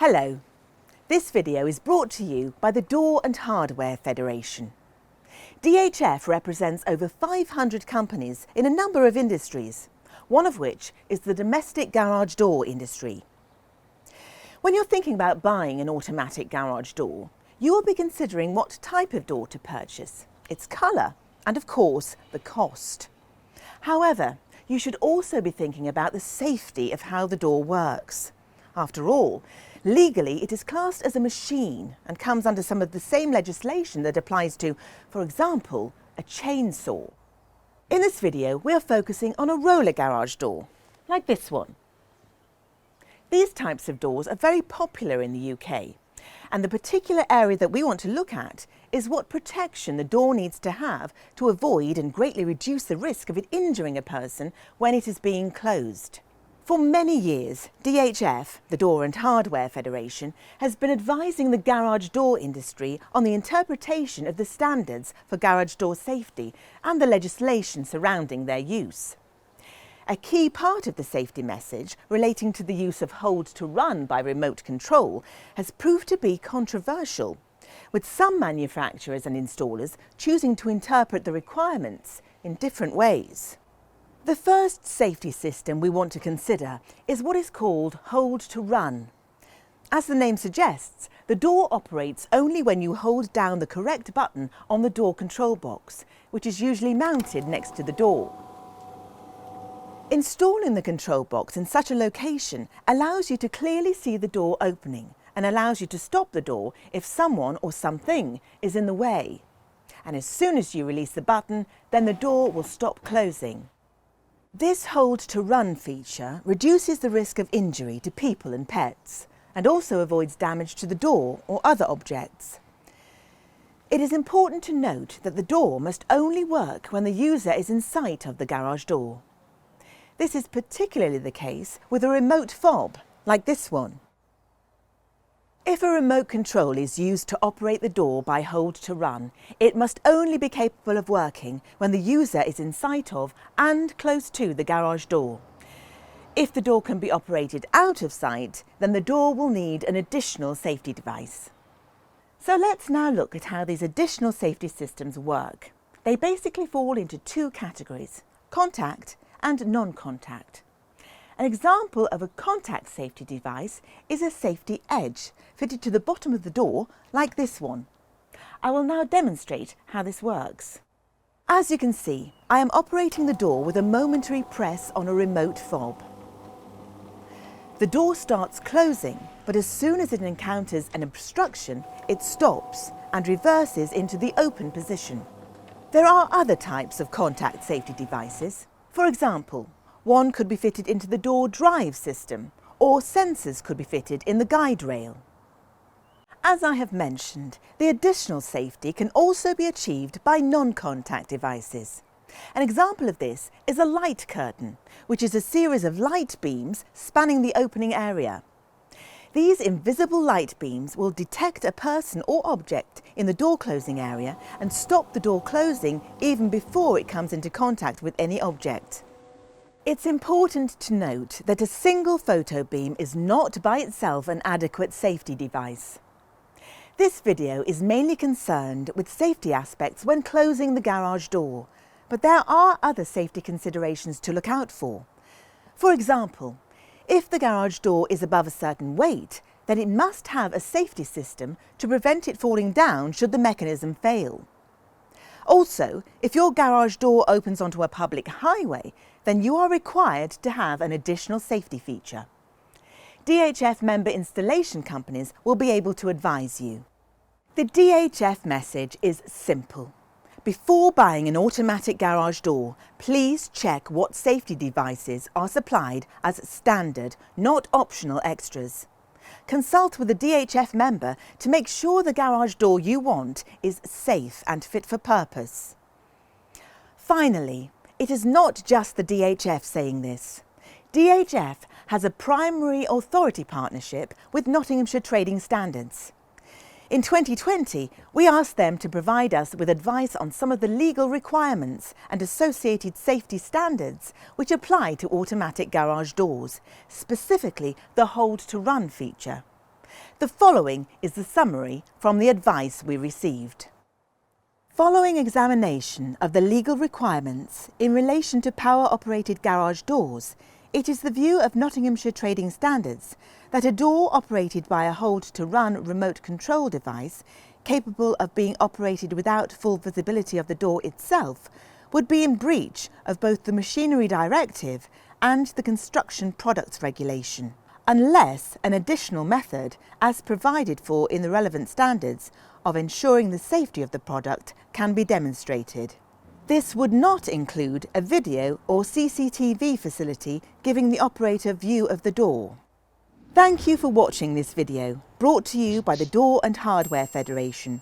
Hello, this video is brought to you by the Door and Hardware Federation. DHF represents over 500 companies in a number of industries, one of which is the domestic garage door industry. When you're thinking about buying an automatic garage door, you will be considering what type of door to purchase, its colour, and of course, the cost. However, you should also be thinking about the safety of how the door works. After all, legally it is classed as a machine and comes under some of the same legislation that applies to, for example, a chainsaw. In this video, we are focusing on a roller garage door, like this one. These types of doors are very popular in the UK, and the particular area that we want to look at is what protection the door needs to have to avoid and greatly reduce the risk of it injuring a person when it is being closed. For many years, DHF, the Door and Hardware Federation, has been advising the garage door industry on the interpretation of the standards for garage door safety and the legislation surrounding their use. A key part of the safety message relating to the use of hold to run by remote control has proved to be controversial, with some manufacturers and installers choosing to interpret the requirements in different ways. The first safety system we want to consider is what is called hold to run. As the name suggests, the door operates only when you hold down the correct button on the door control box, which is usually mounted next to the door. Installing the control box in such a location allows you to clearly see the door opening and allows you to stop the door if someone or something is in the way. And as soon as you release the button, then the door will stop closing. This hold to run feature reduces the risk of injury to people and pets, and also avoids damage to the door or other objects. It is important to note that the door must only work when the user is in sight of the garage door. This is particularly the case with a remote fob, like this one. If a remote control is used to operate the door by hold to run, it must only be capable of working when the user is in sight of and close to the garage door. If the door can be operated out of sight, then the door will need an additional safety device. So let's now look at how these additional safety systems work. They basically fall into two categories: contact and non-contact. An example of a contact safety device is a safety edge fitted to the bottom of the door, like this one. I will now demonstrate how this works. As you can see, I am operating the door with a momentary press on a remote fob. The door starts closing, but as soon as it encounters an obstruction, it stops and reverses into the open position. There are other types of contact safety devices. For example, one could be fitted into the door drive system, or sensors could be fitted in the guide rail. As I have mentioned, the additional safety can also be achieved by non-contact devices. An example of this is a light curtain, which is a series of light beams spanning the opening area. These invisible light beams will detect a person or object in the door closing area and stop the door closing even before it comes into contact with any object. It's important to note that a single photo beam is not by itself an adequate safety device. This video is mainly concerned with safety aspects when closing the garage door, but there are other safety considerations to look out for. For example, if the garage door is above a certain weight, then it must have a safety system to prevent it falling down should the mechanism fail. Also, if your garage door opens onto a public highway, then you are required to have an additional safety feature. DHF member installation companies will be able to advise you. The DHF message is simple. Before buying an automatic garage door, please check what safety devices are supplied as standard, not optional extras. Consult with a DHF member to make sure the garage door you want is safe and fit for purpose. Finally, it is not just the DHF saying this. DHF has a primary authority partnership with Nottinghamshire Trading Standards. In 2020, we asked them to provide us with advice on some of the legal requirements and associated safety standards which apply to automatic garage doors, specifically the hold to run feature. The following is the summary from the advice we received. Following examination of the legal requirements in relation to power-operated garage doors, it is the view of Nottinghamshire Trading Standards that a door operated by a hold-to-run remote control device capable of being operated without full visibility of the door itself would be in breach of both the Machinery Directive and the Construction Products Regulation, unless an additional method, as provided for in the relevant standards, of ensuring the safety of the product can be demonstrated. This would not include a video or CCTV facility giving the operator view of the door. Thank you for watching this video, brought to you by the Door and Hardware Federation.